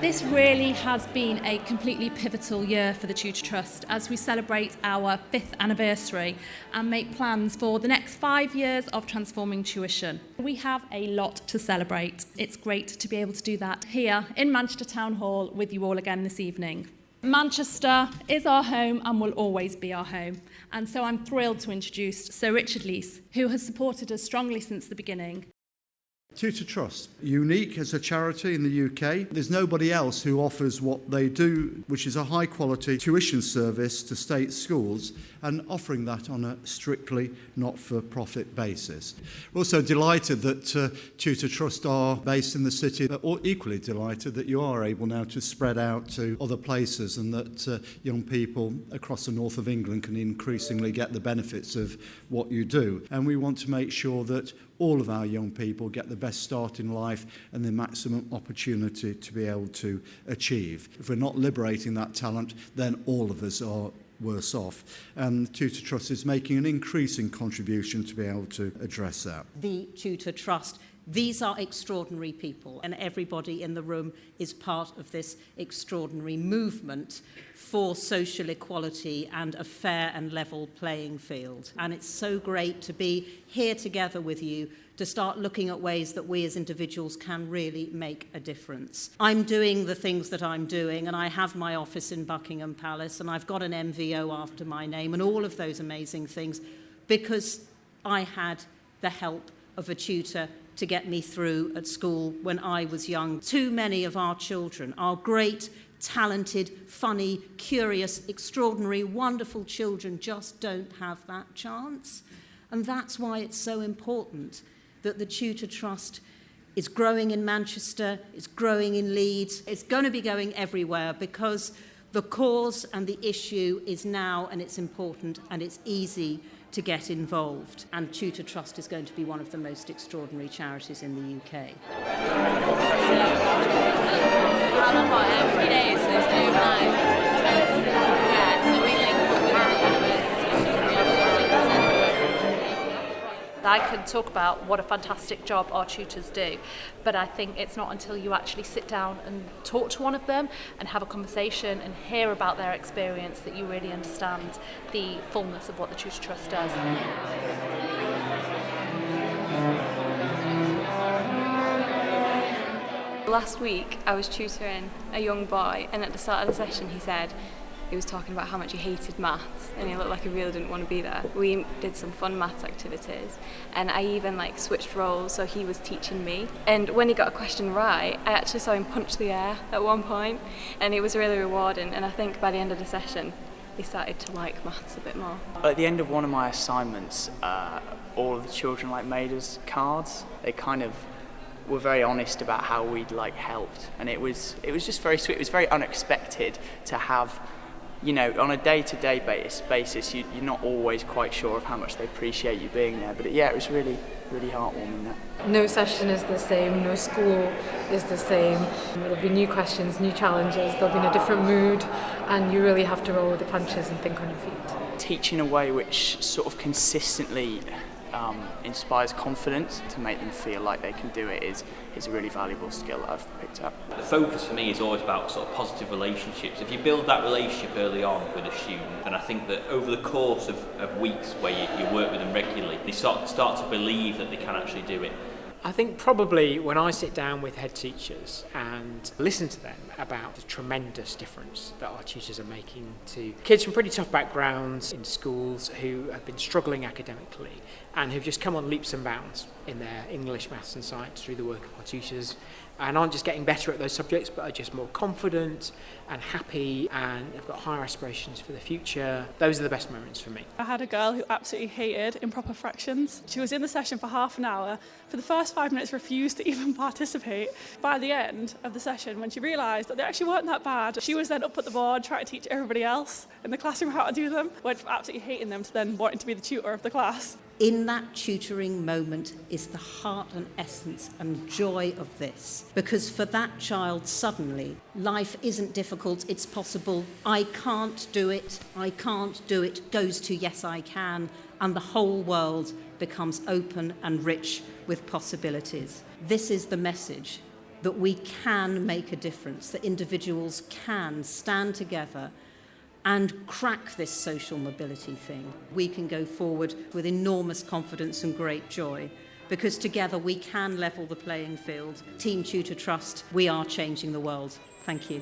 This really has been a completely pivotal year for the Tutor Trust as we celebrate our 5th anniversary and make plans for the next 5 years of transforming tuition. We have a lot to celebrate. It's great to be able to do that here in Manchester Town Hall with you all again this evening. Manchester is our home and will always be our home. And so I'm thrilled to introduce Sir Richard Leese, who has supported us strongly since the beginning. Tutor Trust, unique as a charity in the UK. There's nobody else who offers what they do, which is a high quality tuition service to state schools and offering that on a strictly not-for-profit basis. We're also delighted that Tutor Trust are based in the city, but equally delighted that you are able now to spread out to other places and that young people across the north of England can increasingly get the benefits of what you do. And we want to make sure that all of our young people get the best start in life and the maximum opportunity to be able to achieve. If we're not liberating that talent, then all of us are worse off. And Tutor Trust is making an increasing contribution to be able to address that. The Tutor Trust, these are extraordinary people, and everybody in the room is part of this extraordinary movement for social equality and a fair and level playing field. And it's so great to be here together with you to start looking at ways that we as individuals can really make a difference. I'm doing the things that I'm doing, and I have my office in Buckingham Palace, and I've got an MVO after my name, and all of those amazing things, because I had the help of a tutor to get me through at school when I was young. Too many of our children, our great, talented, funny, curious, extraordinary, wonderful children just don't have that chance. And that's why it's so important that the Tutor Trust is growing in Manchester, it's growing in Leeds, it's going to be going everywhere because the cause and the issue is now, and it's important and it's easy to get involved. And Tutor Trust is going to be one of the most extraordinary charities in the UK. Every day, so it's new life. Yeah, so we link up with I can talk about what a fantastic job our tutors do, but I think it's not until you actually sit down and talk to one of them and have a conversation and hear about their experience that you really understand the fullness of what the Tutor Trust does. Last week I was tutoring a young boy, and at the start of the session he was talking about how much he hated maths and he looked like he really didn't want to be there. We did some fun maths activities, and I even switched roles, so he was teaching me. And when he got a question right, I actually saw him punch the air at one point, and it was really rewarding. And I think by the end of the session he started to like maths a bit more. At the end of one of my assignments, all of the children made us cards. They kind of were very honest about how we'd helped, and it was just very sweet. It was very unexpected to have, on a day-to-day basis, you're not always quite sure of how much they appreciate you being there. But it was really, really heartwarming. That. No session is the same, no school is the same. There'll be new questions, new challenges, they'll be in a different mood, and you really have to roll with the punches and think on your feet. Teach in a way which sort of consistently inspires confidence to make them feel like they can do it is a really valuable skill that I've picked up. The focus for me is always about sort of positive relationships. If you build that relationship early on with a student, then I think that over the course of weeks where you work with them regularly, they start to believe that they can actually do it. I think probably when I sit down with head teachers and listen to them about the tremendous difference that our tutors are making to kids from pretty tough backgrounds in schools who have been struggling academically and who've just come on leaps and bounds in their English, maths and science through the work of our tutors, and aren't just getting better at those subjects but are just more confident and happy and have got higher aspirations for the future. Those are the best moments for me. I had a girl who absolutely hated improper fractions. She was in the session for half an hour. For the first 5 minutes refused to even participate. By the end of the session, when she realised that they actually weren't that bad, she was then up at the board trying to teach everybody else in the classroom how to do them. Went from absolutely hating them to then wanting to be the tutor of the class. in that tutoring moment is the heart and essence and joy of this. Because for that child, suddenly, life isn't difficult, it's possible. I can't do it, goes to yes, I can, and the whole world becomes open and rich with possibilities. This is the message, that we can make a difference, that individuals can stand together and crack this social mobility thing. We can go forward with enormous confidence and great joy, because together we can level the playing field. Team Tutor Trust, we are changing the world. Thank you.